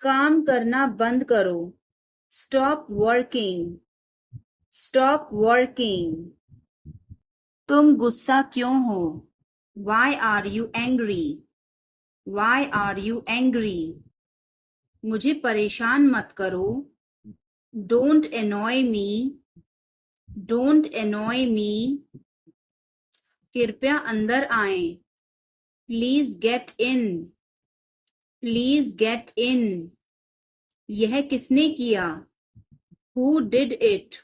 काम करना बंद करो। Stop working. Stop working. तुम गुस्सा क्यों हो? Why are you angry? Why are you angry? मुझे परेशान मत करो। Don't annoy me. Don't annoy me. कृपया अंदर आएं। Please get in. Please get in. यह किसने किया? Who did it?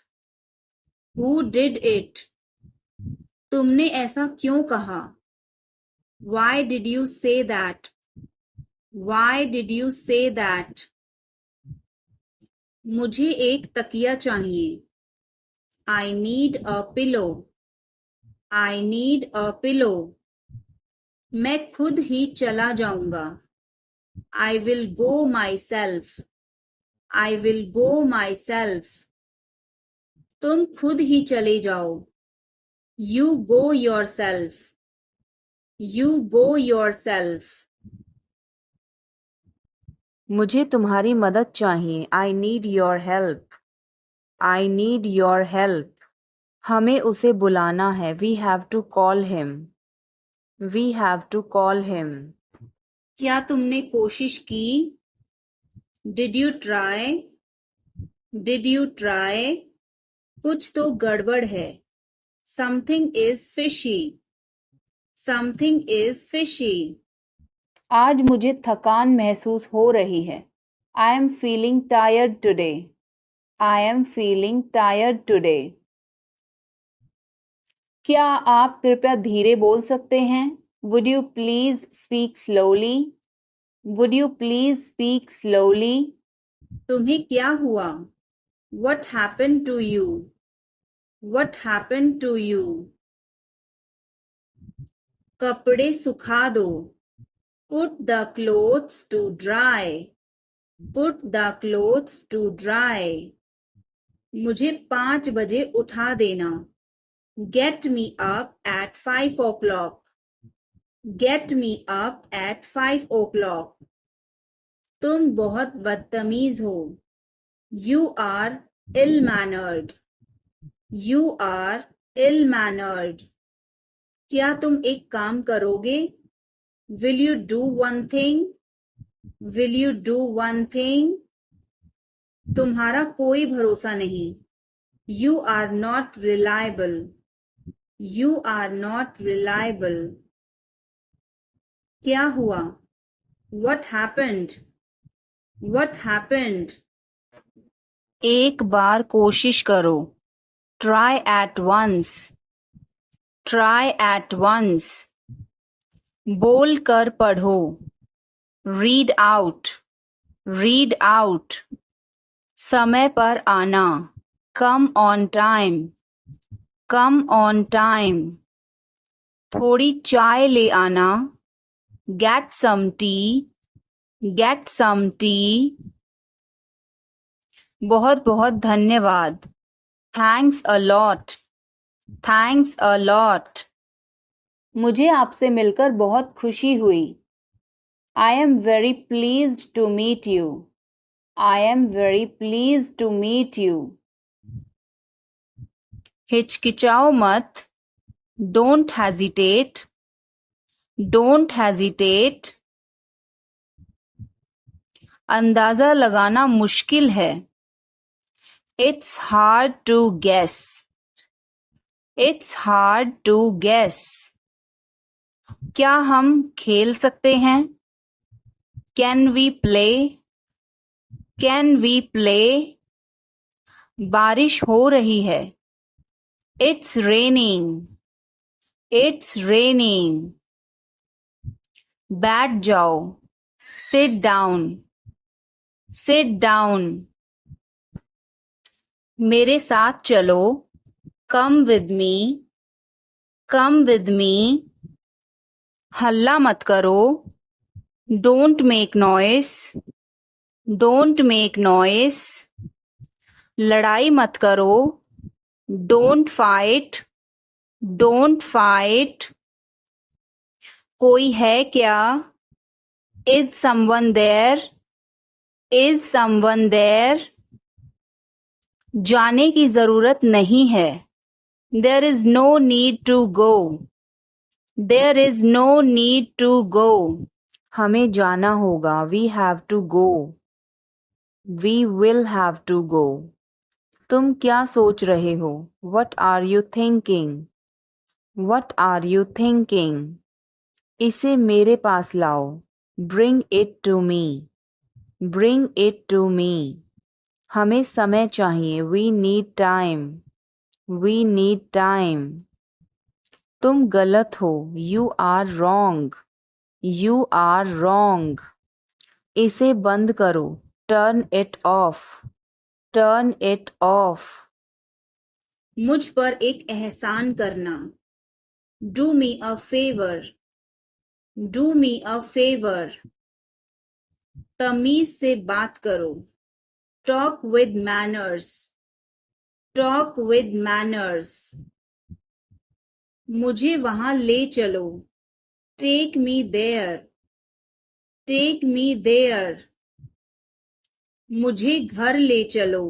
Who did it? तुमने ऐसा क्यों कहा? Why did you say that? Why did you say that? मुझे एक तकिया चाहिए। I need a pillow. I need a pillow. मैं खुद ही चला जाऊंगा। I will go myself. I will go myself. तुम खुद ही चले जाओ। You go yourself. You go yourself. मुझे तुम्हारी मदद चाहिए। I need your help. I need your help. हमें उसे बुलाना है। We have to call him. We have to call him. क्या तुमने कोशिश की? Did you try? Did you try? कुछ तो गड़बड़ है। Something is fishy. Something is fishy. आज मुझे थकान महसूस हो रही है। I am feeling tired today. I am feeling tired today. क्या आप कृपया धीरे बोल सकते हैं? Would you please speak slowly? Would you please speak slowly? तुम्हें क्या हुआ? What happened to you? What happened to you? कपड़े सुखा दो। Put the clothes to dry. Put the clothes to dry. मुझे 5 बजे उठा देना। Get me up at 5 o'clock. Get me up at 5 o'clock. तुम बहुत बदतमीज हो। You are ill-mannered. You are ill-mannered. क्या तुम एक काम करोगे? Will you do one thing? Will you do one thing? तुम्हारा कोई भरोसा नहीं। You are not reliable. You are not reliable. क्या हुआ? What happened? What happened? एक बार कोशिश करो। Try at once. Try at once. बोल कर पढ़ो। Read out. Read out. समय पर आना। Come on time. Come on time. थोड़ी चाय ले आना। Get some tea. Get some tea. बहुत बहुत धन्यवाद। Thanks a lot. Thanks a lot. मुझे आपसे मिलकर बहुत खुशी हुई। I am very pleased to meet you. I am very pleased to meet you. हिचकिचाओ मत। Don't hesitate. Don't hesitate. अंदाज़ा लगाना मुश्किल है। It's hard to guess. It's hard to guess. क्या हम खेल सकते हैं? Can we play? Can we play? बारिश हो रही है। It's raining. It's raining. बैठ जाओ। Sit down. Sit down. मेरे साथ चलो। Come with me. Come with me. हल्ला मत करो। Don't make noise. Don't make noise. लड़ाई मत करो। Don't fight. Don't fight. कोई है क्या? Is someone there? Is someone there? जाने की जरूरत नहीं है. There is no need to go. There is no need to go. हमें जाना होगा. We have to go. We will have to go. तुम क्या सोच रहे हो? What are you thinking? What are you thinking? इसे मेरे पास लाओ. Bring it to me. Bring it to me. हमें समय चाहिए. We need time. We need time. तुम गलत हो. You are wrong. You are wrong. इसे बंद करो. Turn it off. Turn it off. मुझ पर एक एहसान करना. Do me a favor. Do me a favor. तमीज से बात करो. Talk with manners. Talk with manners. मुझे वहां ले चलो. Take me there. Take me there. मुझे घर ले चलो.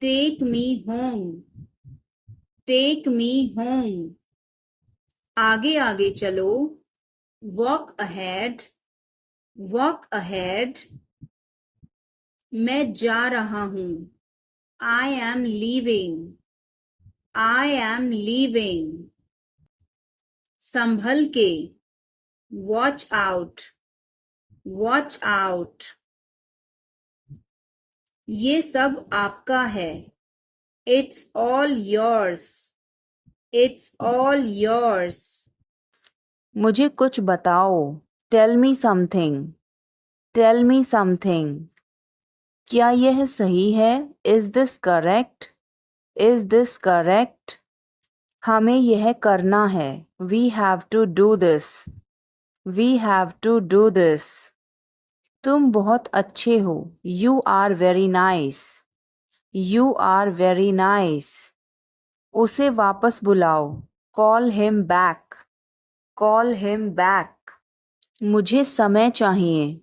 Take me home. Take me home. आगे आगे चलो. Walk ahead. Walk ahead. मैं जा रहा हूं. I am leaving. I am leaving. संभल के. Watch out. Watch out. ये सब आपका है. It's all yours. It's all yours. मुझे कुछ बताओ. Tell me something. Tell me something. क्या यह सही है? Is this correct? Is this correct? हमें यह करना है. We have to do this. We have to do this. तुम बहुत अच्छे हो. You are very nice. You are very nice. उसे वापस बुलाओ. Call him back. Call him back. मुझे समय चाहिए.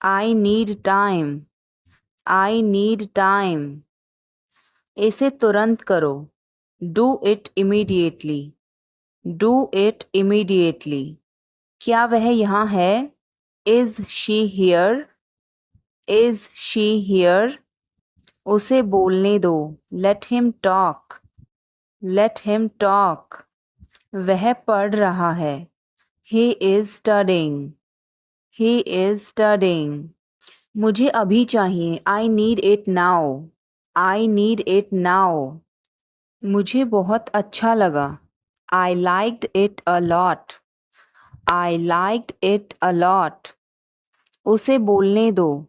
I need time. I need time. इसे तुरंत करो. Do it immediately. Do it immediately. क्या वह यहाँ है? Is she here? Is she here? उसे बोलने दो. Let him talk. Let him talk. वह पढ़ रहा है. He is studying. He is studying. मुझे अभी चाहिए. I need it now. I need it now. मुझे बहुत अच्छा लगा. I liked it a lot. I liked it a lot. उसे बोलने दो.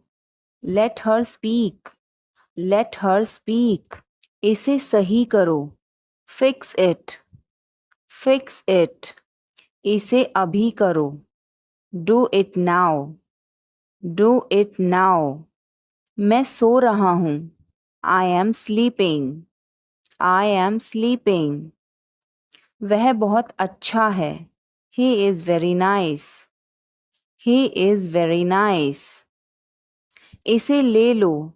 Let her speak. Let her speak. इसे सही करो. Fix it. Fix it. इसे अभी करो. Do it now. Do it now. मैं सो रहा हूँ. I am sleeping. I am sleeping. वह बहुत अच्छा है. He is very nice. He is very nice. इसे ले लो.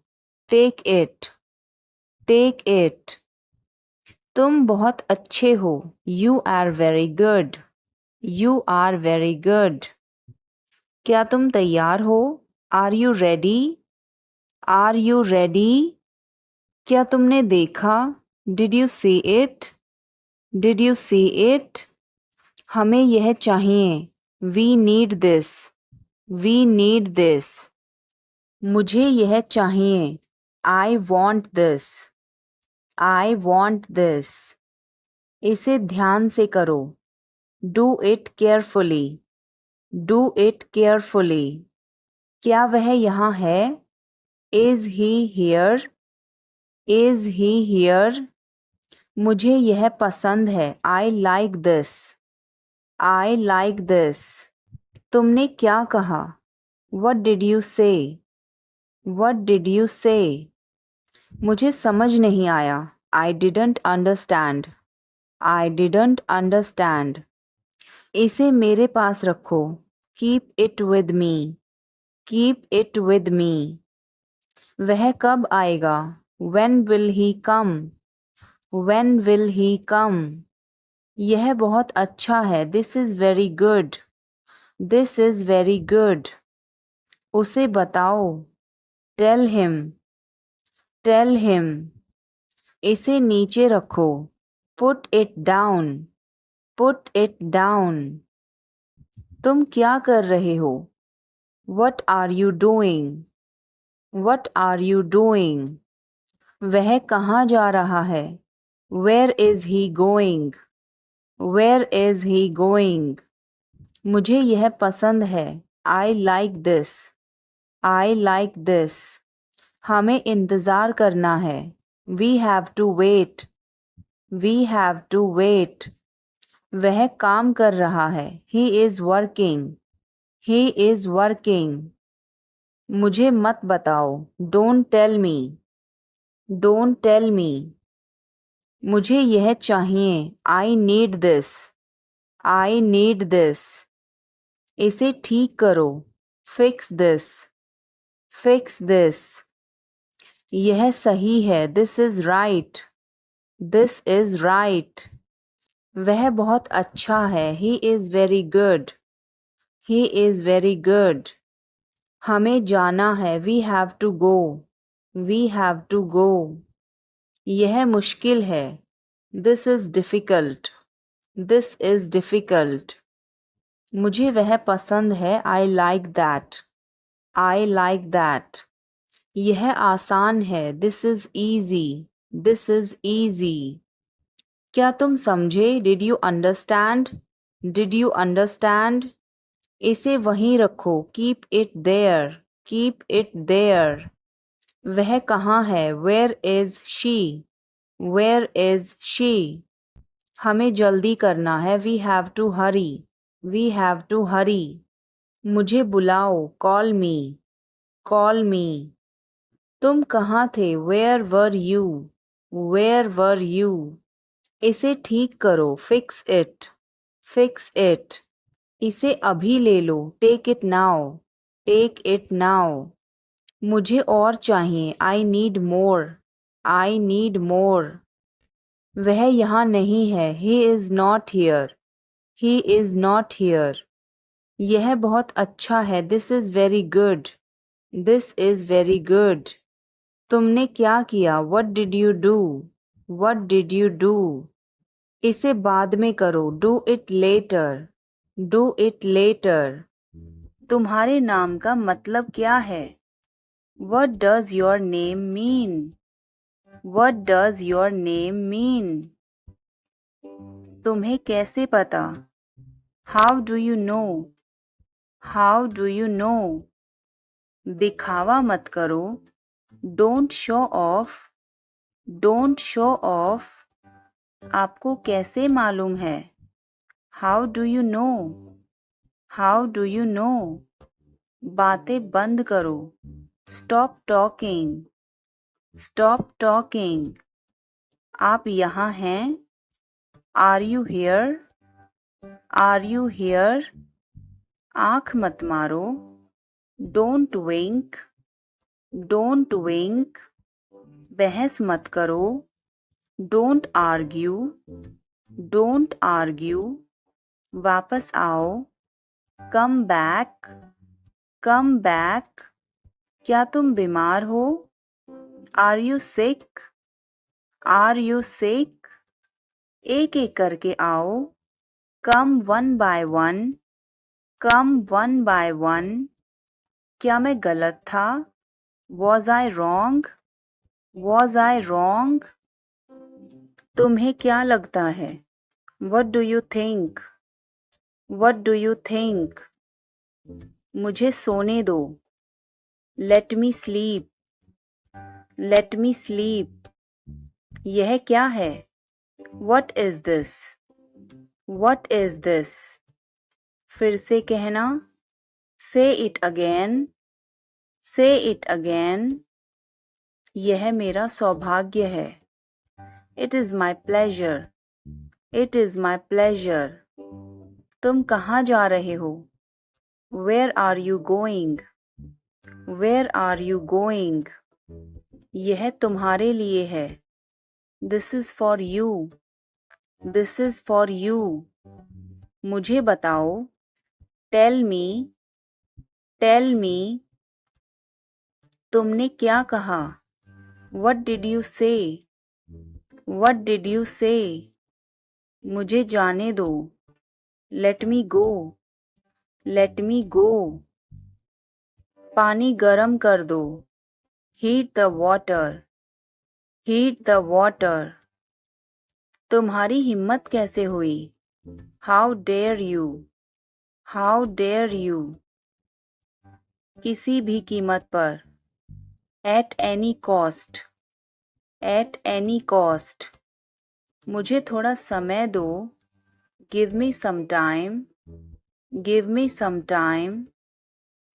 Take it. Take it. तुम बहुत अच्छे हो. You are very good. You are very good. क्या तुम तैयार हो? Are you ready? Are you ready? क्या तुमने देखा? Did you see it? Did you see it? हमें यह चाहिए. We need this. We need this. मुझे यह चाहिए. I want this. I want this. इसे ध्यान से करो. Do it carefully. Do it carefully. क्या वह यहाँ है? Is he here? Is he here? मुझे यह पसंद है. I like this. I like this. तुमने क्या कहा? What did you say? What did you say? मुझे समझ नहीं आया. I didn't understand. I didn't understand. इसे मेरे पास रखो. Keep it with me. Keep it with me. वह कब आएगा? When will he come? When will he come? यह बहुत अच्छा है. This is very good. This is very good. उसे बताओ. Tell him. Tell him. इसे नीचे रखो. Put it down. Put it down. तुम क्या कर रहे हो? What are you doing? What are you doing? वह कहाँ जा रहा है? Where is he going? Where is he going? मुझे यह पसंद है. I like this. I like this. हमें इंतज़ार करना है. We have to wait. We have to wait. वह काम कर रहा है. He is working. He is working. मुझे मत बताओ. Don't tell me. Don't tell me. मुझे यह चाहिए. I need this. I need this. इसे ठीक करो. Fix this. Fix this. यह सही है. This is right. This is right. वह बहुत अच्छा है. He is very good. He is very good. हमें जाना है. We have to go. We have to go. यह मुश्किल है. This is difficult. This is difficult. मुझे वह पसंद है. I like that. I like that. यह आसान है. This is easy. This is easy. क्या तुम समझे? Did you understand? Did you understand? इसे वहीं रखो. Keep it there. Keep it there. वह कहाँ है? Where is she? Where is she? हमें जल्दी करना है. We have to hurry. We have to hurry. मुझे बुलाओ. Call me. Call me. तुम कहाँ थे? Where were you? Where were you? इसे ठीक करो. Fix it. Fix it. इसे अभी ले लो. Take it now. Take it now. मुझे और चाहिए. I need more. I need more. वह यहाँ नहीं है. He is not here. He is not here. यह बहुत अच्छा है. This is very good. This is very good. तुमने क्या किया? What did you do? What did you do? इसे बाद में करो. Do it later. Do it later. तुम्हारे नाम का मतलब क्या है? What does your name mean? What does your name mean? तुम्हें कैसे पता? How do you know? How do you know? दिखावा मत करो. Don't show off. Don't show off. आपको कैसे मालूम है? How do you know? How do you know? बातें बंद करो. Stop talking. Stop talking. आप यहाँ हैं? Are you here? Are you here? आँख मत मारो. Don't wink. Don't wink. बहस मत करो. Don't argue. Don't argue. वापस आओ. Come back. Come back. क्या तुम बीमार हो? Are you sick? Are you sick? एक एक करके आओ. Come one by one. Come one by one. क्या मैं गलत था? Was I wrong? Was I wrong? तुम्हें क्या लगता है? What do you think? What do you think? मुझे सोने दो. Let me sleep. Let me sleep. यह क्या है? What is this? What is this? फिर से कहना. Say it again. Say it again. यह मेरा सौभाग्य है. It is my pleasure. It is my pleasure. तुम कहाँ जा रहे हो? Where are you going? Where are you going? यह तुम्हारे लिए है. This is for you. This is for you. मुझे बताओ. Tell me. Tell me. तुमने क्या कहा? What did you say? What did you say? मुझे जाने दो. Let me go. Let me go. पानी गरम कर दो. Heat the water. Heat the water. तुम्हारी हिम्मत कैसे हुई? How dare you? How dare you? किसी भी कीमत पर. At any cost. At any cost. मुझे थोड़ा समय दो. Give me some time. Give me some time.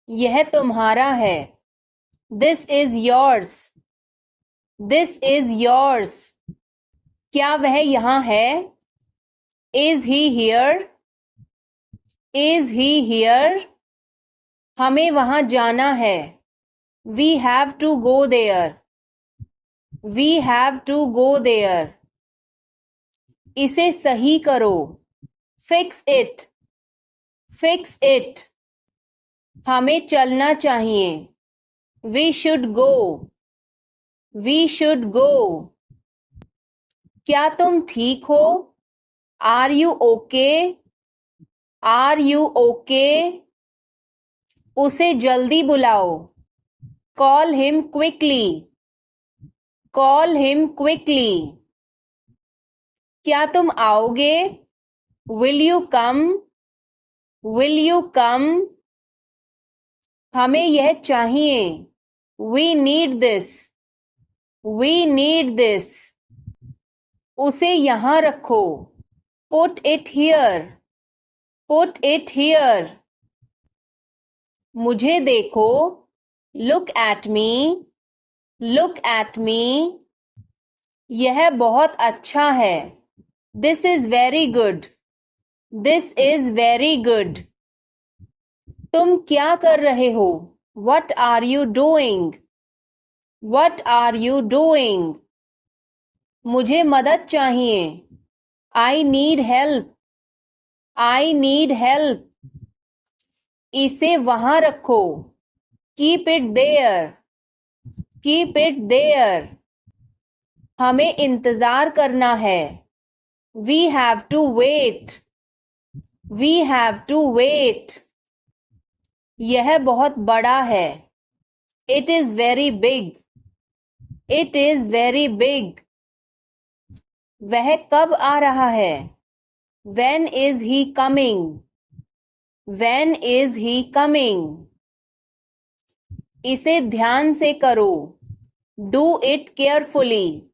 यह तुम्हारा है. This is yours. This is yours. क्या वह यहाँ है? Is he here? Is he here? हमें वहाँ जाना है. We have to go there. We have to go there. इसे सही करो. Fix it. Fix it. हमें चलना चाहिए. We should go. We should go. क्या तुम ठीक हो? Are you okay? Are you okay? उसे जल्दी बुलाओ. Call him quickly. Call him quickly. क्या तुम आओगे? Will you come? Will you come? हमें यह चाहिए. We need this. We need this. उसे यहाँ रखो. Put it here. Put it here. मुझे देखो. Look at me. Look at me. यह बहुत अच्छा है. This is very good. This is very good. तुम क्या कर रहे हो? What are you doing? What are you doing? मुझे मदद चाहिए. I need help. I need help. इसे वहाँ रखो. Keep it there. Keep it there. हमें इंतजार करना है. We have to wait. We have to wait. यह बहुत बड़ा है. It is very big. It is very big. वह कब आ रहा है? When is he coming? When is he coming? इसे ध्यान से करो. Do it carefully.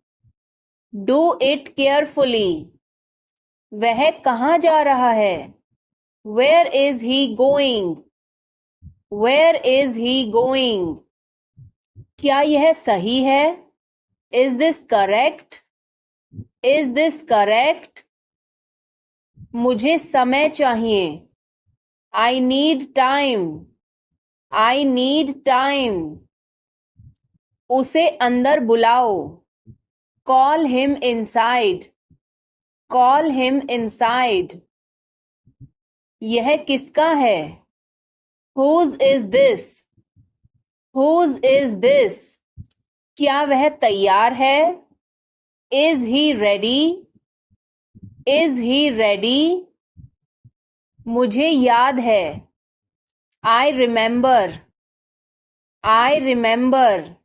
Do it carefully. वह कहाँ जा रहा है? Where is he going? Where is he going? क्या यह सही है? Is this correct? Is this correct? मुझे समय चाहिए. I need time. I need time. उसे अंदर बुलाओ. Call him inside. Call him inside. यह किसका है? Whose is this? Whose is this? क्या वह तैयार है? Is he ready? Is he ready? मुझे याद है. I remember. I remember.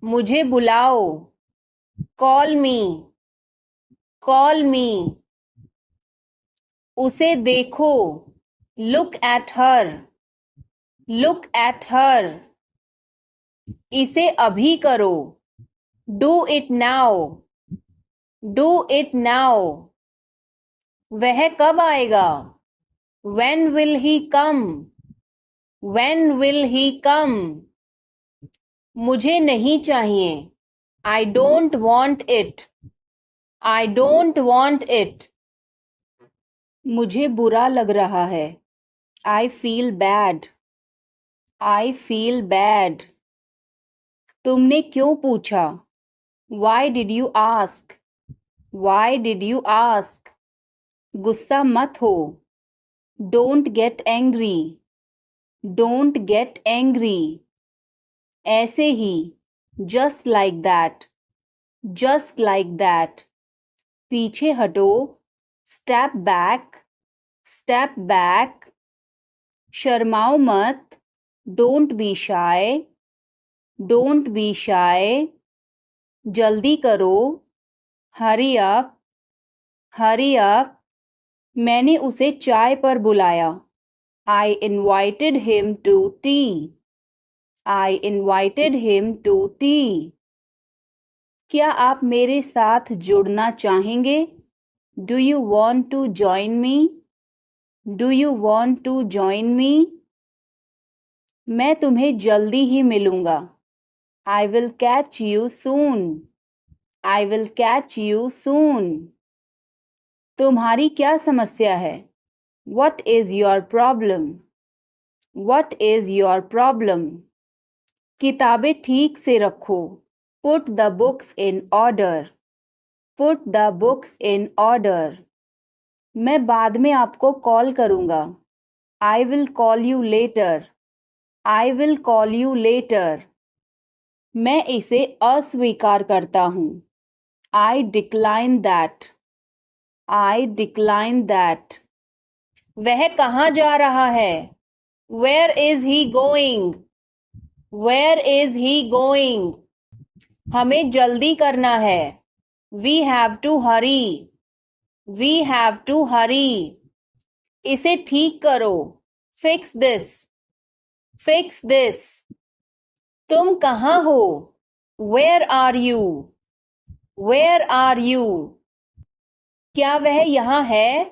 मुझे बुलाओ. Call me. Call me. उसे देखो. Look at her. Look at her. इसे अभी करो. Do it now. Do it now. वह कब आएगा? When will he come? When will he come? मुझे नहीं चाहिए. I don't want it. I don't want it. मुझे बुरा लग रहा है. I feel bad. I feel bad. तुमने क्यों पूछा? Why did you ask? Why did you ask? गुस्सा मत हो. Don't get angry. Don't get angry. ऐसे ही. Just like that. Just like that. पीछे हटो. Step back. Step back. शर्माओ मत. Don't be shy. Don't be shy. जल्दी करो. Hurry up. Hurry up. मैंने उसे चाय पर बुलाया. I invited him to tea. I invited him to tea. क्या आप मेरे साथ जुड़ना चाहेंगे? Do you want to join me? Do you want to join me? मैं तुम्हें जल्दी ही मिलूंगा. I will catch you soon. I will catch you soon. तुम्हारी क्या समस्या है? What is your problem? What is your problem? किताबें ठीक से रखो. Put the books in order. Put the books in order. मैं बाद में आपको कॉल करूंगा. I will call you later. I will call you later. मैं इसे अस्वीकार करता हूँ. I decline that. I decline that. वह कहाँ जा रहा है? Where is he going? Where is he going? हमें जल्दी करना है. We have to hurry. We have to hurry. इसे ठीक करो. Fix this. Fix this. तुम कहाँ हो? Where are you? Where are you? क्या वह यहाँ है?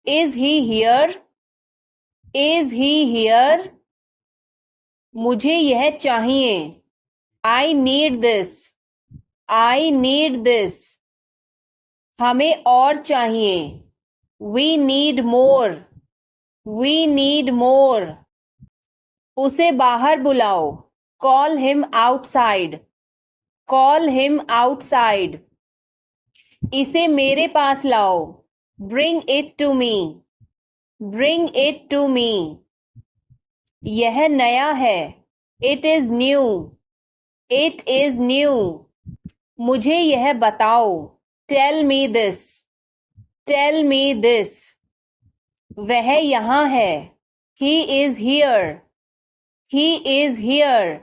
Is he here? Is he here? मुझे यह चाहिए. I need this. I need this. हमें और चाहिए. We need more. We need more. उसे बाहर बुलाओ. Call him outside. Call him outside. इसे मेरे पास लाओ. Bring it to me. Bring it to me. यह नया है. It is new. It is new. मुझे यह बताओ. Tell me this. Tell me this. वह यहाँ है. He is here. He is here.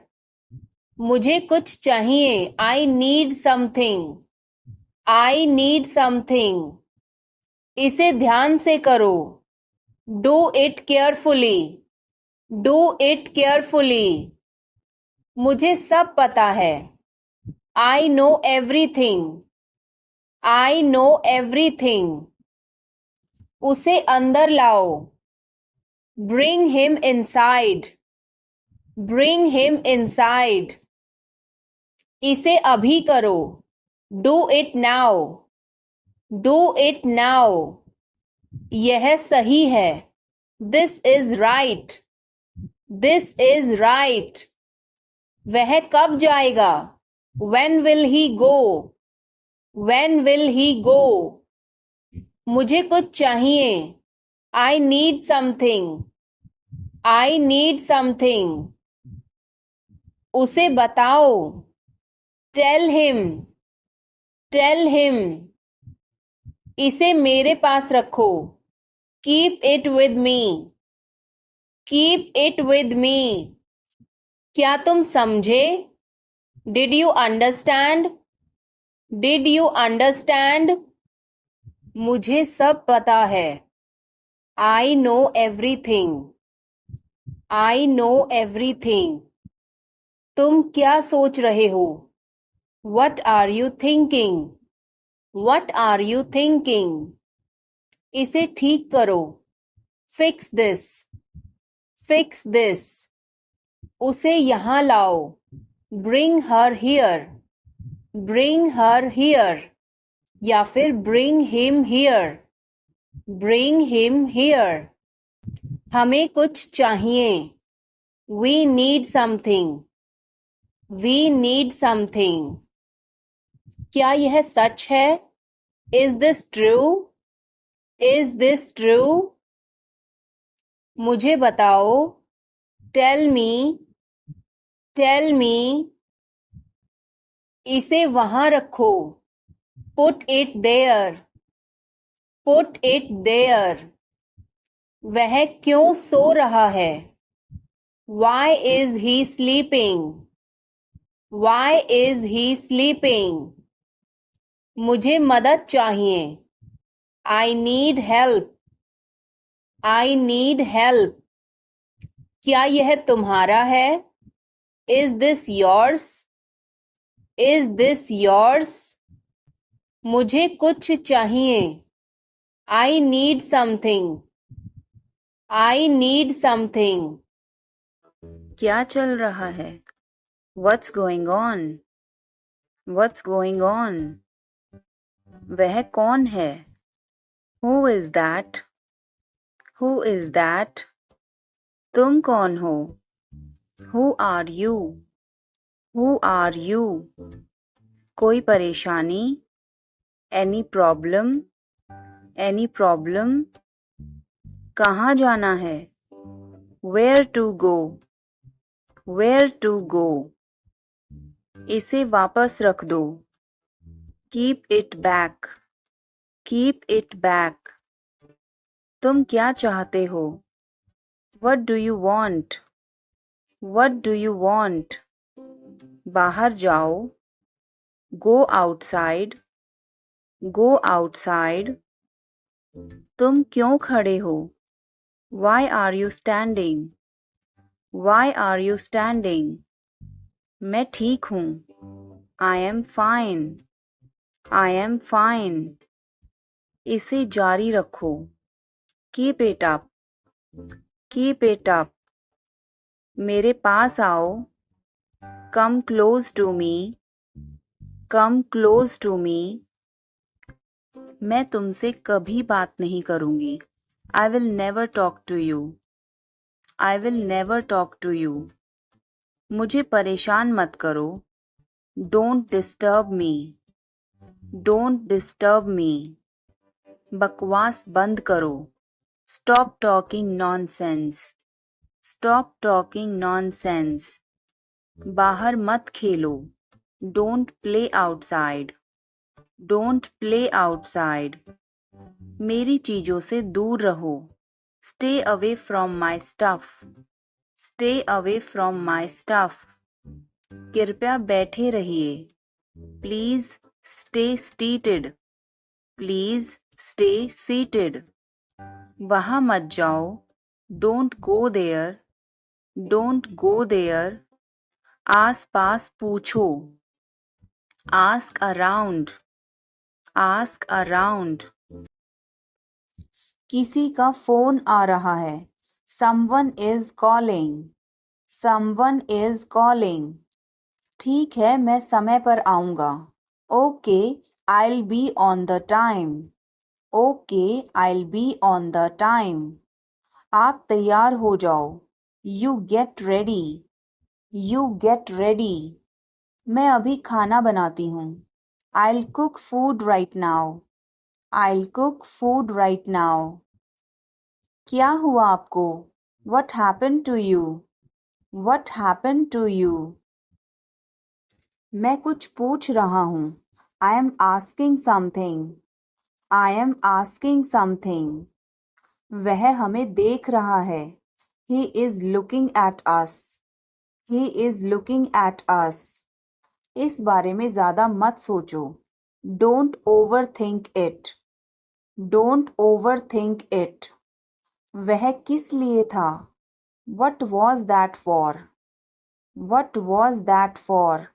मुझे कुछ चाहिए. I need something. I need something. इसे ध्यान से करो. Do it carefully. Do it carefully. मुझे सब पता है. I know everything. I know everything. उसे अंदर लाओ. Bring him inside. Bring him inside. इसे अभी करो. Do it now. Do it now. यह सही है. This is right. This is right. वह कब जाएगा? When will he go? When will he go? मुझे कुछ चाहिए. I need something. I need something. उसे बताओ. Tell him. Tell him. इसे मेरे पास रखो. Keep it with me. Keep it with me. क्या तुम समझे? Did you understand? Did you understand? मुझे सब पता है. I know everything. I know everything. तुम क्या सोच रहे हो? What are you thinking? What are you thinking? इसे ठीक करो. Fix this. Fix this. उसे यहाँ लाओ. Bring her here. Bring her here. या फिर bring him here. Bring him here. हमें कुछ चाहिए. We need something. We need something. क्या यह सच है? Is this true? Is this true? मुझे बताओ. Tell me. Tell me. इसे वहां रखो. Put it there. Put it there. वह क्यों सो रहा है? Why is he sleeping? Why is he sleeping? मुझे मदद चाहिए. I need help. I need help. क्या यह तुम्हारा है? Is this yours? Is this yours? मुझे कुछ चाहिए. I need something. I need something. क्या चल रहा है? What's going on? What's going on? वह कौन है? Who is that? Who is that? तुम कौन हो? Who are you? Who are you? कोई परेशानी? Any problem? Any problem? कहाँ जाना है? Where to go? Where to go? इसे वापस रख दो. Keep it back. Keep it back. तुम क्या चाहते हो? What do you want? What do you want? बाहर जाओ. Go outside. Go outside. तुम क्यों खड़े हो? Why are you standing? Why are you standing? मैं ठीक हूँ. I am fine. I am fine. इसे जारी रखो. Keep it up. Keep it up. मेरे पास आओ. Come close to me. Come close to me. मैं तुमसे कभी बात नहीं करूँगी. I will never talk to you. I will never talk to you. मुझे परेशान मत करो. Don't disturb me. Don't disturb me. बकवास बंद करो. Stop talking nonsense. Stop talking nonsense. बाहर मत खेलो. Don't play outside. Don't play outside. मेरी चीजों से दूर रहो. Stay away from my stuff. Stay away from my stuff. कृपया बैठे रहिए. Please stay seated. Please stay seated. वहाँ मत जाओ. Don't go there. Don't go there. आस पास पूछो. Ask around. Ask around. किसी का फोन आ रहा है. Someone is calling. Someone is calling. ठीक है, मैं समय पर आऊँगा. Okay, I'll be on the time. Okay, I'll be on the time. आप तैयार हो जाओ. You get ready. You get ready. मैं अभी खाना बनाती हूँ. I'll cook food right now. I'll cook food right now. क्या हुआ आपको? What happened to you? What happened to you? मैं कुछ पूछ रहा हूँ. I am asking something. I am asking something. वह हमें देख रहा है. He is looking at us. He is looking at us. इस बारे में ज़्यादा मत सोचो. Don't overthink it. Don't overthink it. वह किस लिए था? What was that for? What was that for?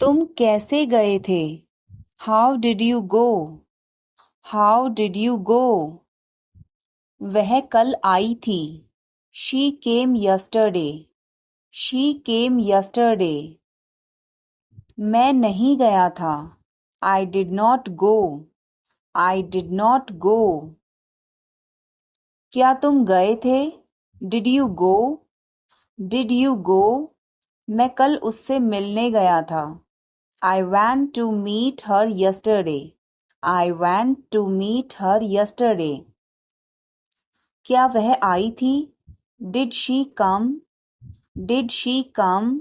तुम कैसे गए थे? How did you go? How did you go? वह कल आई थी. She came yesterday. She came yesterday. मैं नहीं गया था. I did not go. I did not go. क्या तुम गए थे? Did you go? Did you go? मैं कल उससे मिलने गया था। I went to meet her yesterday. I went to meet her yesterday. क्या वह आई थी? Did she come? Did she come?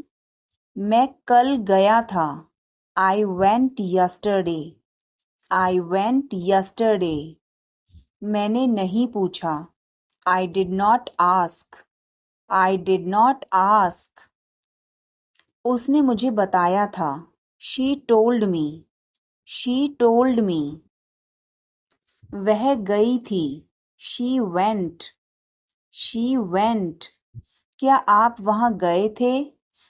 मैं कल गया था। I went yesterday. I went yesterday. मैंने नहीं पूछा। I did not ask. I did not ask. उसने मुझे बताया था। She told me. She told me. वह गई थी। She went. She went. क्या आप वहाँ गए थे?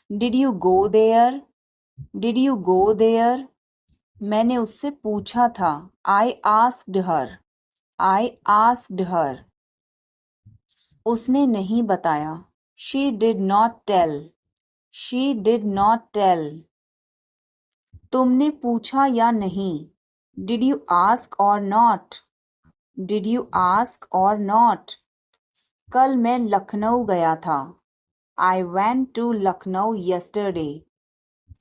Did you go there? Did you go there? मैंने उससे पूछा था। I asked her. I asked her. उसने नहीं बताया। She did not tell. She did not tell. तुमने पूछा या नहीं? Did you ask or not? Did you ask or not? कल मैं लखनऊ गया था। I went to Lucknow yesterday.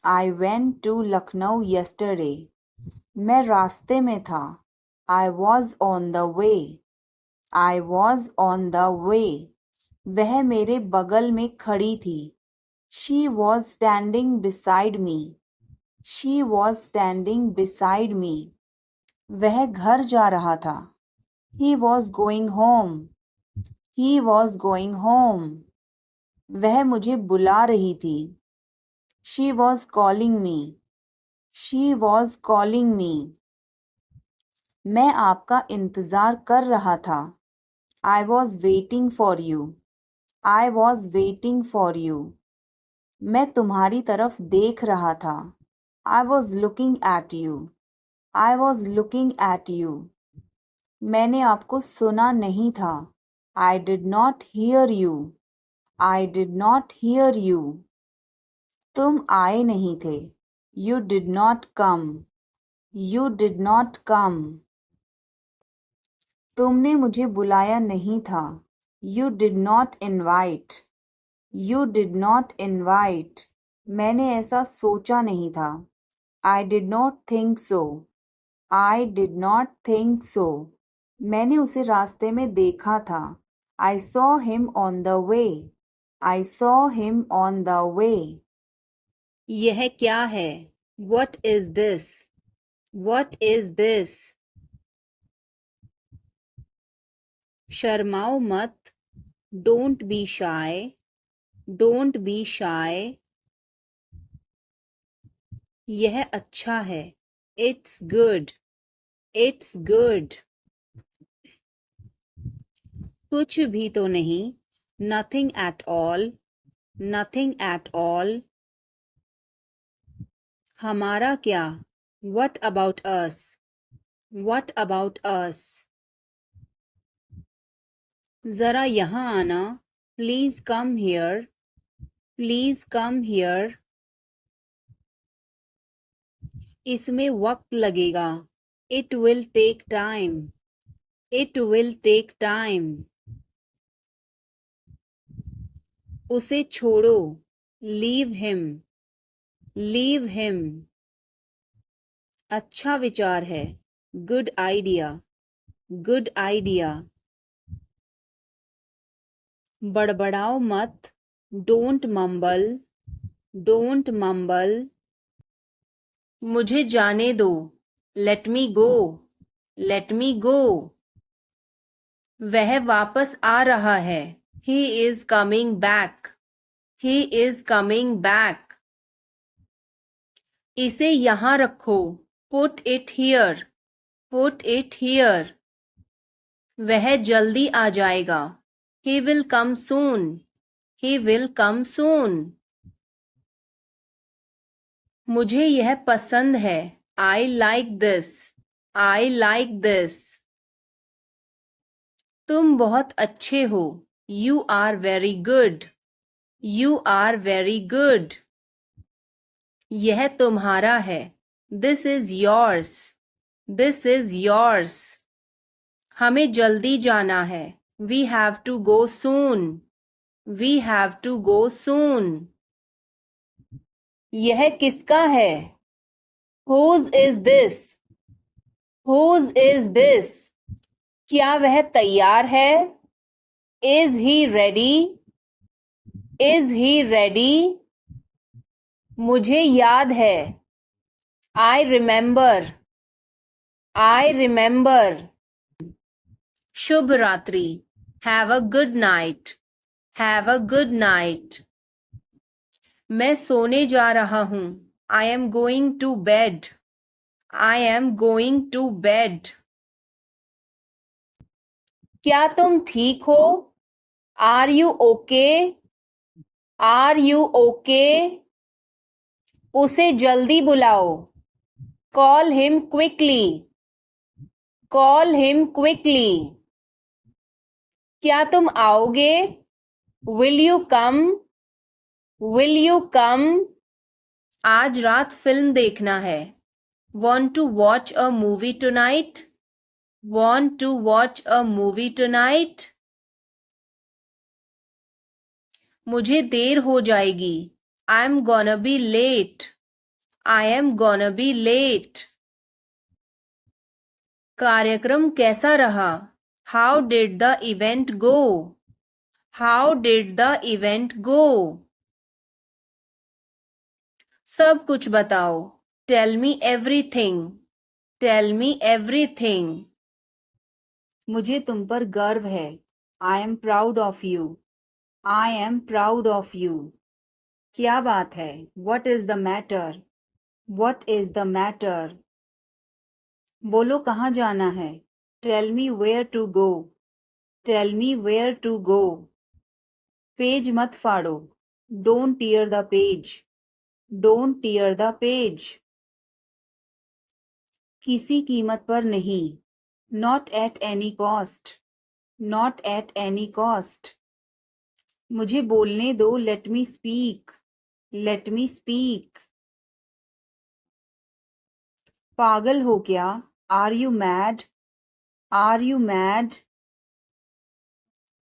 I went to Lucknow yesterday. मैं रास्ते में था। I was on the way. I was on the way. वह मेरे बगल में खड़ी थी। She was standing beside me. She was standing beside me. वह घर जा रहा था। He was going home. He was going home. वह मुझे बुला रही थी। She was calling me. She was calling me. मैं आपका इंतज़ार कर रहा था। I was waiting for you. I was waiting for you. मैं तुम्हारी तरफ देख रहा था। I was looking at you. I was looking at you. मैंने आपको सुना नहीं था। I did not hear you. I did not hear you. तुम आए नहीं थे। You did not come. You did not come. तुमने मुझे बुलाया नहीं था। You did not invite. You did not invite. मैंने ऐसा सोचा नहीं था। I did not think so. I did not think so. मैंने उसे रास्ते में देखा था। I saw him on the way. I saw him on the way. यह क्या है? What is this? What is this? शर्माओ मत। Don't be shy. Don't be shy. यह अच्छा है। It's good. It's good. कुछ भी तो नहीं। Nothing at all. Nothing at all. हमारा क्या? What about us? What about us? जरा यहाँ आना। Please come here. Please come here. इसमें वक्त लगेगा। It will take time. It will take time. उसे छोड़ो। Leave him. Leave him. अच्छा विचार है। Good idea. Good idea. बड़बड़ाओ मत। Don't mumble. Don't mumble. मुझे जाने दो। Let me go. Let me go. वह वापस आ रहा है। He is coming back. He is coming back. इसे यहाँ रखो। Put it here. Put it here. वह जल्दी आ जाएगा। He will come soon. He will come soon. मुझे यह पसंद है। I like this. I like this. तुम बहुत अच्छे हो। You are very good. You are very good. यह तुम्हारा है। This is yours. This is yours. हमें जल्दी जाना है। We have to go soon. We have to go soon. यह किसका है? Whose is this? Whose is this? क्या वह तैयार है? Is he ready? Is he ready? मुझे याद है. I remember. I remember. शुभ रात्रि. Have a good night. Have a good night. मैं सोने जा रहा हूँ. I am going to bed. I am going to bed. क्या तुम ठीक हो? Are you okay? Are you okay? उसे जल्दी बुलाओ. Call him quickly. Call him quickly. क्या तुम आओगे? Will you come? Will you come? आज रात फिल्म देखना है. Want to watch a movie tonight? Want to watch a movie tonight? मुझे देर हो जाएगी. I'm gonna be late. I am gonna be late. कार्यक्रम कैसा रहा? How did the event go? How did the event go? सब कुछ बताओ. Tell me everything. Tell me everything. मुझे तुम पर गर्व है. I am proud of you. I am proud of you. क्या बात है? What is the matter? What is the matter? बोलो कहाँ जाना है? Tell me where to go. Tell me where to go. Page मत फाड़ो. Don't tear the page. Don't tear the page. किसी कीमत पर नहीं. Not at any cost. Not at any cost. मुझे बोलने दो. Let me speak. Let me speak. पागल हो क्या? Are you mad? Are you mad?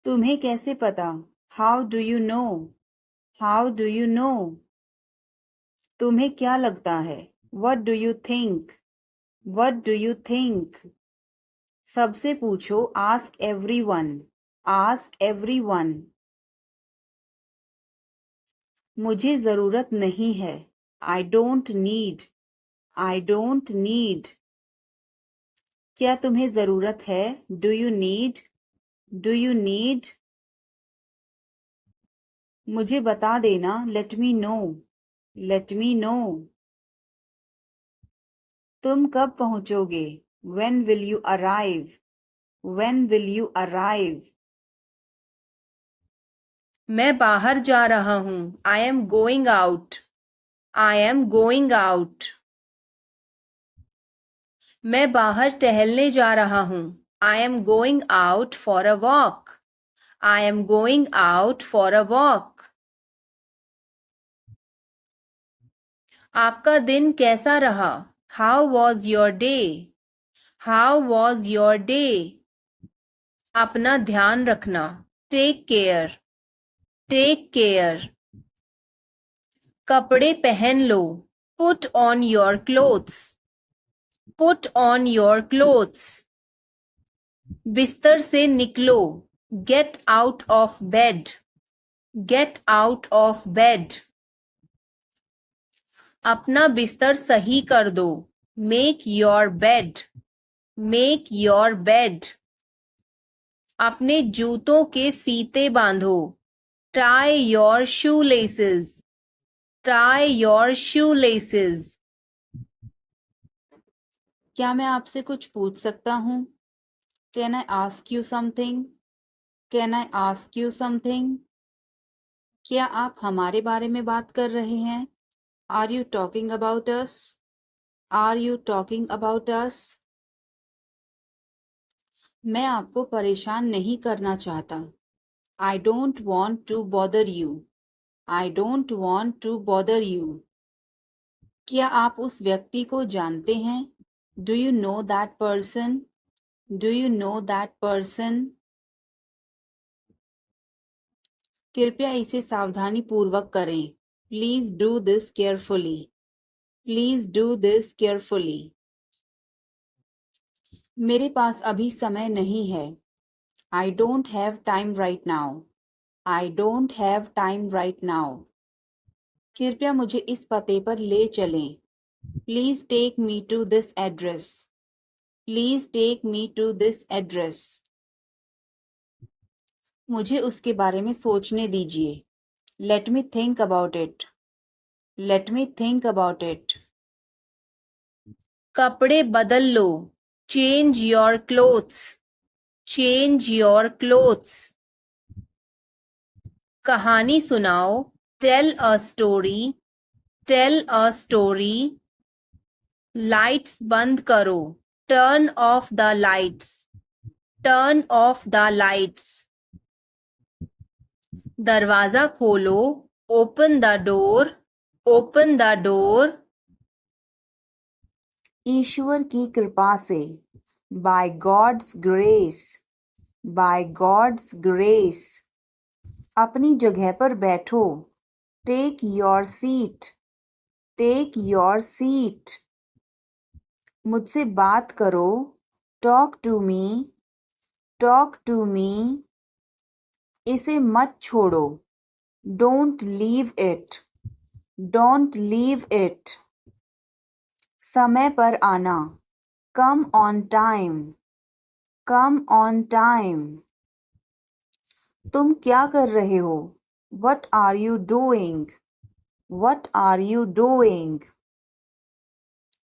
तुम्हें कैसे पता? How do you know? How do you know? तुम्हें क्या लगता है? What do you think? What do you think? सबसे पूछो. Ask everyone. Ask everyone. मुझे जरूरत नहीं है. I don't need. I don't need. क्या तुम्हें जरूरत है? Do you need? Do you need? मुझे बता देना. Let me know. Let me know. तुम कब पहुंचोगे? When will you arrive? When will you arrive? मैं बाहर जा रहा हूँ. I am going out. I am going out. मैं बाहर टहलने जा रहा हूँ. I am going out for a walk. I am going out for a walk. आपका दिन कैसा रहा? How was your day? How was your day? अपना ध्यान रखना. Take care. Take care. कपड़े पहन लो. Put on your clothes. Put on your clothes. बिस्तर से निकलो. Get out of bed. Get out of bed. अपना बिस्तर सही कर दो. Make your bed. Make your bed. अपने जूतों के फीते बांधो. Tie your shoelaces. Tie your shoelaces. क्या मैं आपसे कुछ पूछ सकता हूँ? Can I ask you something? Can I ask you something? क्या आप हमारे बारे में बात कर रहे हैं? Are you talking about us? Are you talking about us? मैं आपको परेशान नहीं करना चाहता. I don't want to bother you. I don't want to bother you. क्या आप उस व्यक्ति को जानते हैं? Do you know that person? Do you know that person? कृपया इसे सावधानी पूर्वक करें. Please do this carefully. Please do this carefully. मेरे पास अभी समय नहीं है. I don't have time right now. I don't have time right now. कृपया मुझे इस पते पर ले चलें. Please take me to this address. Please take me to this address. मुझे उसके बारे में सोचने दीजिए. Let me think about it. Let me think about it. कपड़े बदल लो. Change your clothes. Change your clothes. कहानी सुनाओ. Tell a story. Tell a story. Lights बंद करो. Turn off the lights. Turn off the lights. दरवाजा खोलो. Open the door. Open the door. ईश्वर की कृपा से. By God's grace. By God's grace. अपनी जगह पर बैठो. Take your seat. Take your seat. मुझसे बात करो. Talk to me. Talk to me. इसे मत छोड़ो. Don't leave it. Don't leave it. समय पर आना. Come on time. Come on time. तुम क्या कर रहे हो? What are you doing? What are you doing?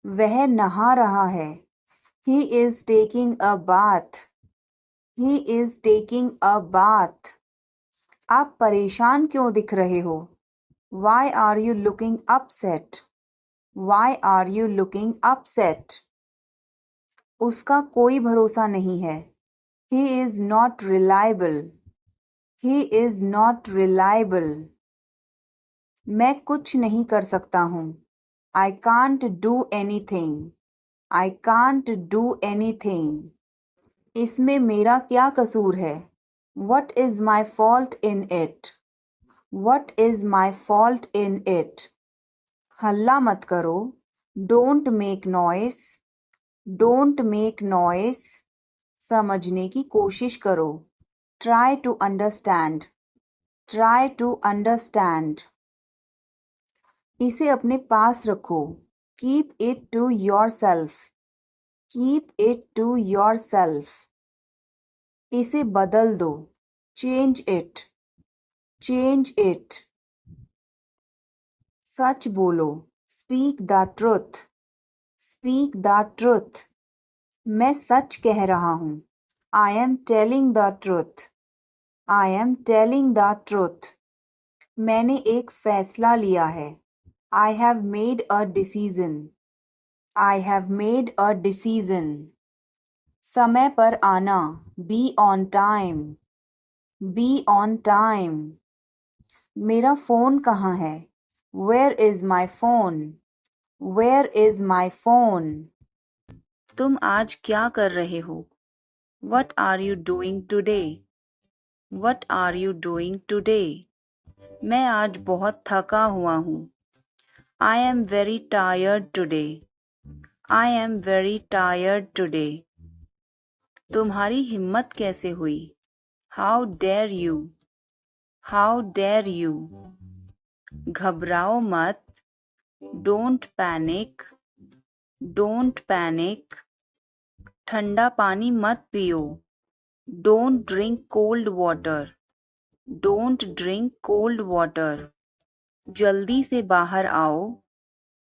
वह नहा रहा है. He is taking a bath. He is taking a bath. आप परेशान क्यों दिख रहे हो? Why are you looking upset? Why are you looking upset? उसका कोई भरोसा नहीं है. He is not reliable. He is not reliable. मैं कुछ नहीं कर सकता हूँ. I can't do anything. I can't do anything. इसमें मेरा क्या कसूर है? What is my fault in it? What is my fault in it? हल्ला मत करो. Don't make noise. Don't make noise. समझने की कोशिश करो. Try to understand. Try to understand. इसे अपने पास रखो. Keep it to yourself. Keep it to yourself. इसे बदल दो. Change it. Change it. सच बोलो. Speak the truth. Speak the truth. मैं सच कह रहा हूँ. I am telling the truth. I am telling the truth. मैंने एक फैसला लिया है. I have made a decision. I have made a decision. समय पर आना. Be on time. Be on time. मेरा फ़ोन कहाँ है? Where is my phone? Where is my phone? तुम आज क्या कर रहे हो? What are you doing today? What are you doing today? मैं आज बहुत थका हुआ हूँ. I am very tired today. I am very tired today. तुम्हारी हिम्मत कैसे हुई? How dare you? How dare you? घबराओ मत. Don't panic. Don't panic. ठंडा पानी मत पियो. Don't drink cold water. Don't drink cold water. जल्दी से बाहर आओ.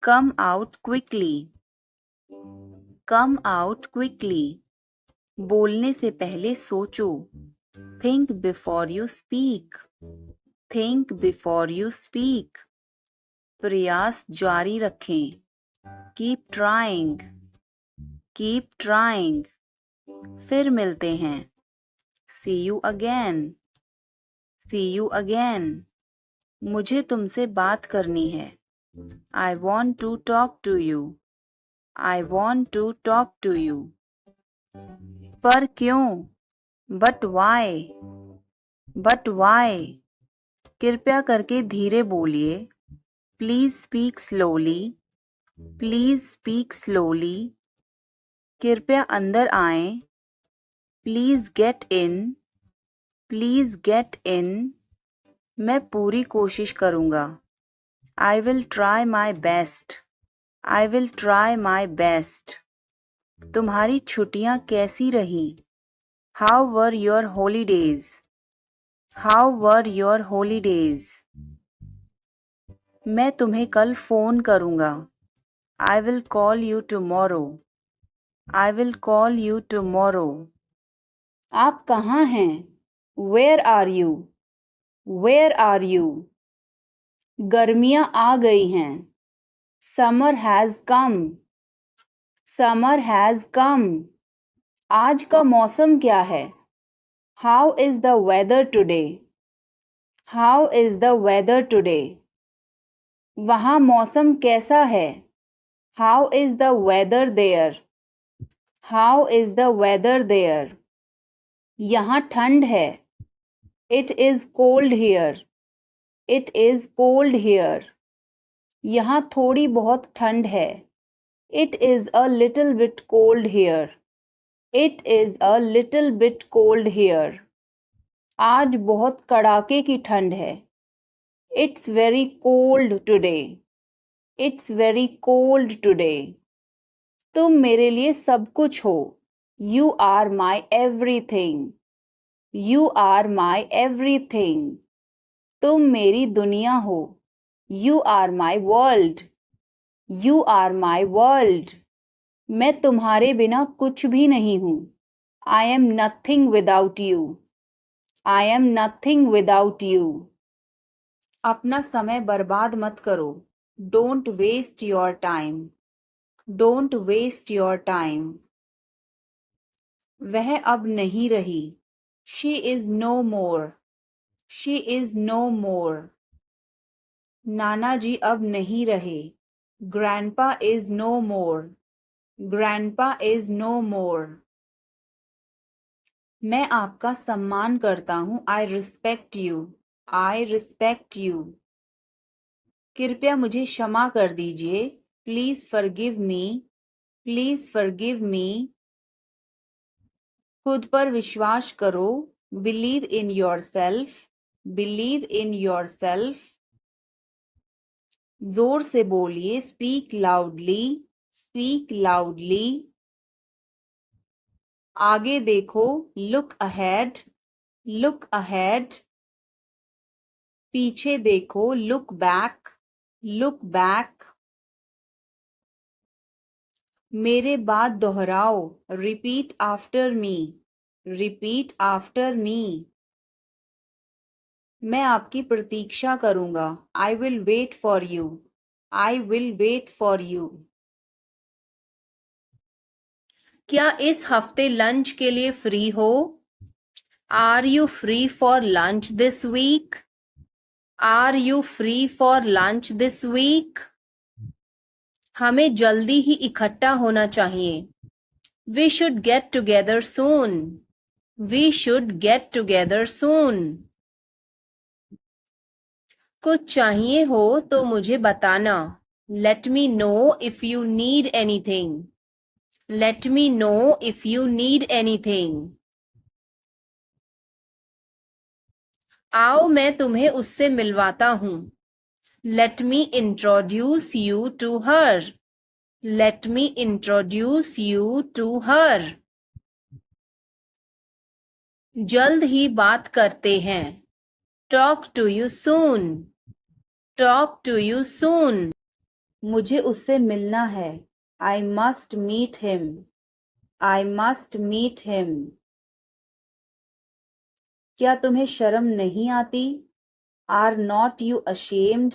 Come out quickly. Come out quickly. बोलने से पहले सोचो. Think before you speak. Think before you speak. प्रयास जारी रखें. Keep trying. Keep trying. फिर मिलते हैं. See you again. See you again. मुझे तुमसे बात करनी है. I want to talk to you. I want to talk to you. पर क्यों? But why? But why? कृपया करके धीरे बोलिए. Please speak slowly, please speak slowly. कृपया अंदर आएं, please get in, please get in. मैं पूरी कोशिश करूँगा, I will try my best, I will try my best. तुम्हारी छुट्टियाँ कैसी रही? How were your holidays, how were your holidays. मैं तुम्हें कल फ़ोन करूँगा, I will call you tomorrow, I will call you tomorrow. आप कहाँ हैं? Where are you, where are you. गर्मियाँ आ गई हैं, summer has come, summer has come. आज का मौसम क्या है? How is the weather today, how is the weather today. वहाँ मौसम कैसा है? How is the weather there, how is the weather there. यहाँ ठंड है, it is cold here, it is cold here. यहाँ थोड़ी बहुत ठंड है, it is a little bit cold here, it is a little bit cold here. आज बहुत कड़ाके की ठंड है, it's very cold today, it's very cold today. तुम मेरे लिए सब कुछ हो, you are my everything, you are my everything. तुम मेरी दुनिया हो, you are my world, you are my world. मैं तुम्हारे बिना कुछ भी नहीं हूँ, I am nothing without you, I am nothing without you. अपना समय बर्बाद मत करो, don't waste your time, don't waste your time. वह अब नहीं रही, she is no more, she is no more. नाना जी अब नहीं रहे, grandpa is no more, grandpa is no more. मैं आपका सम्मान करता हूँ, I respect you, I respect you. कृपया मुझे क्षमा कर दीजिए, please forgive me, please forgive me. खुद पर विश्वास करो, believe in yourself, believe in yourself. जोर से बोलिए, स्पीक लाउडली, स्पीक लाउडली। आगे देखो, लुक अहेड, लुक अहेड। पीछे देखो, लुक बैक, लुक बैक। मेरे बाद दोहराओ, repeat after me, repeat after me. मैं आपकी प्रतीक्षा करूंगा, I will wait for you, I will wait for you. क्या इस हफ्ते लंच के लिए फ्री हो? Are you free for lunch this week, are you free for lunch this week. हमें जल्दी ही इकट्ठा होना चाहिए, we should get together soon, we should get together soon. कुछ चाहिए हो तो मुझे बताना, late me know if you need anything, let me know if you need anything. आओ मैं तुम्हें उससे मिलवाता हूँ, let me introduce you to her, let me introduce you to her. जल्द ही बात करते हैं, talk to you soon, talk to you soon. मुझे उससे मिलना है, I must meet him, I must meet him. क्या तुम्हें शर्म नहीं आती? Are not you ashamed,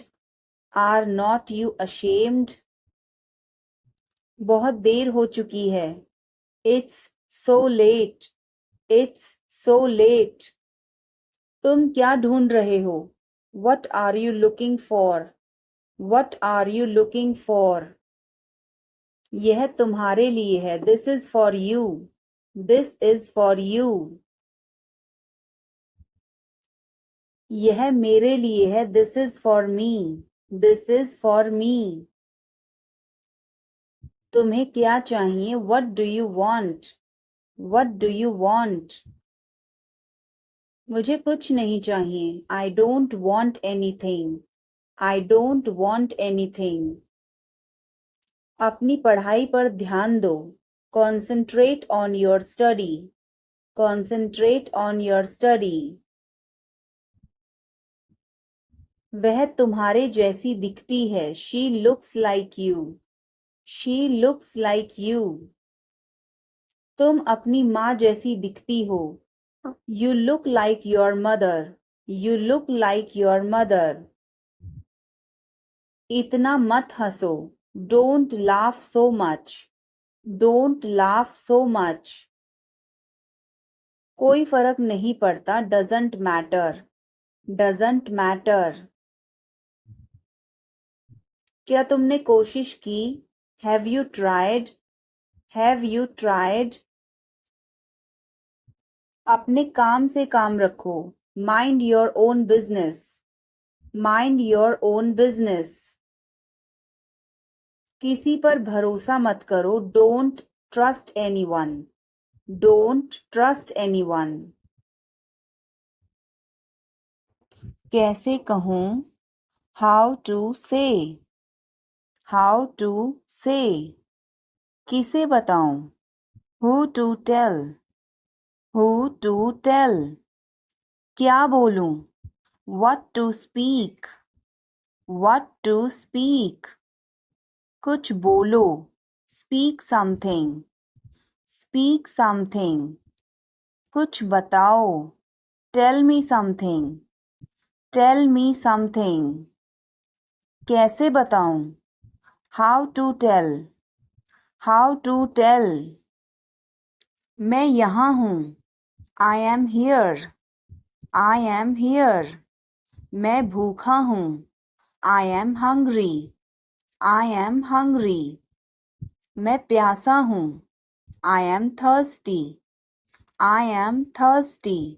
are not you ashamed. बहुत देर हो चुकी है, it's so late, it's so late. तुम क्या ढूंढ रहे हो? What are you looking for, what are you looking for. यह तुम्हारे लिए है, this is for you, this is for you. यह मेरे लिए है, this is for me, This is for me. तुम्हें क्या चाहिए? What do you want? What do you want? मुझे कुछ नहीं चाहिए. I don't want anything. I don't want anything. अपनी पढ़ाई पर ध्यान दो. Concentrate on your study. Concentrate on your study. वह तुम्हारे जैसी दिखती है. She looks like you. She looks like you. तुम अपनी माँ जैसी दिखती हो. You look like your mother. You look like your mother. इतना मत हंसो. Don't laugh so much. Don't laugh so much. कोई फर्क नहीं पड़ता. Doesn't matter. Doesn't matter. क्या तुमने कोशिश की? Have you tried? Have you tried? अपने काम से काम रखो. Mind your own business. Mind your own business. किसी पर भरोसा मत करो. Don't trust anyone. Don't trust anyone. कैसे कहूँ? How to say. How to say. किसे बताऊं? Who to tell. Who to tell. क्या बोलूं? What to speak. What to speak. कुछ बोलो. Speak something. Speak something. कुछ बताओ. Tell me something. Tell me something. कैसे बताऊं? How to tell. How to tell. मैं यहाँ हूँ. I am here. I am here. मैं भूखा हूँ. I am hungry. I am hungry. मैं प्यासा हूँ. I am thirsty. I am thirsty.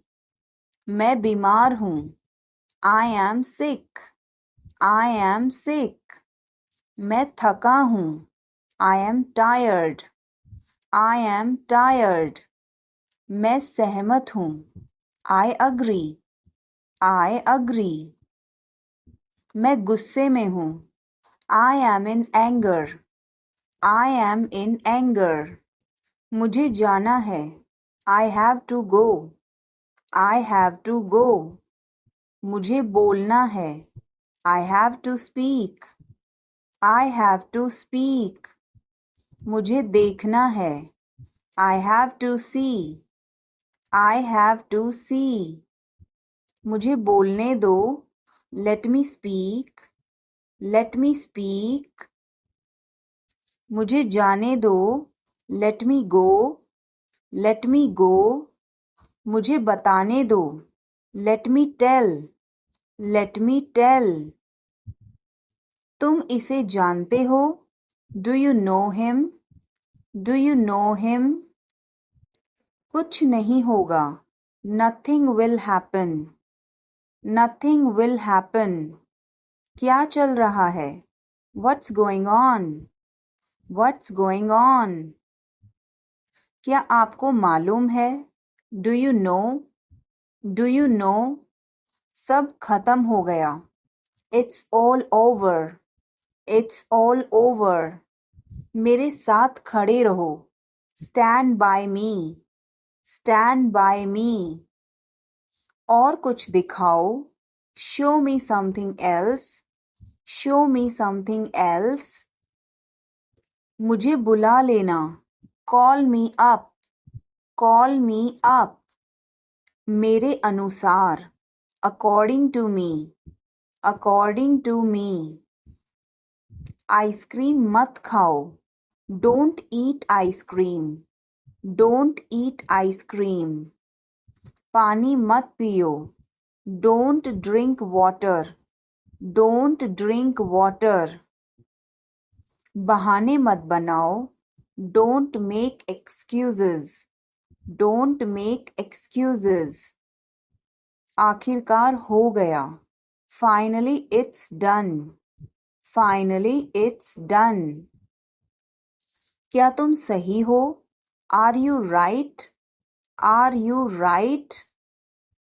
मैं बीमार हूँ. I am sick. I am sick. मैं थका हूँ. I am tired. I am tired. मैं सहमत हूँ. I agree. I agree. मैं गुस्से में हूँ. I am in anger. I am in anger. मुझे जाना है. I have to go. I have to go. मुझे बोलना है. I have to speak. I have to speak. मुझे देखना है. I have to see. I have to see. मुझे बोलने दो. Let me speak. Let me speak. मुझे जाने दो. Let me go. Let me go. मुझे बताने दो. Let me tell. Let me tell. तुम इसे जानते हो? Do you know him? Do you know him? कुछ नहीं होगा. Nothing will happen. Nothing will happen. क्या चल रहा है? What's going on? What's going on? क्या आपको मालूम है? Do you know? Do you know? सब खत्म हो गया. It's all over. It's all over. मेरे साथ खड़े रहो. Stand by me. Stand by me. और कुछ दिखाओ. Show me something else. Show me something else. मुझे बुला लेना. Call me up. Call me up. मेरे अनुसार. According to me. According to me. Ice cream मत खाओ. Don't eat ice cream. Don't eat ice cream. पानी मत पियो. Don't drink water. Don't drink water. बहाने मत बनाओ. Don't make excuses. Don't make excuses. आखिरकार हो गया. Finally it's done. Finally, it's done. क्या तुम सही हो? Are you right? Are you right?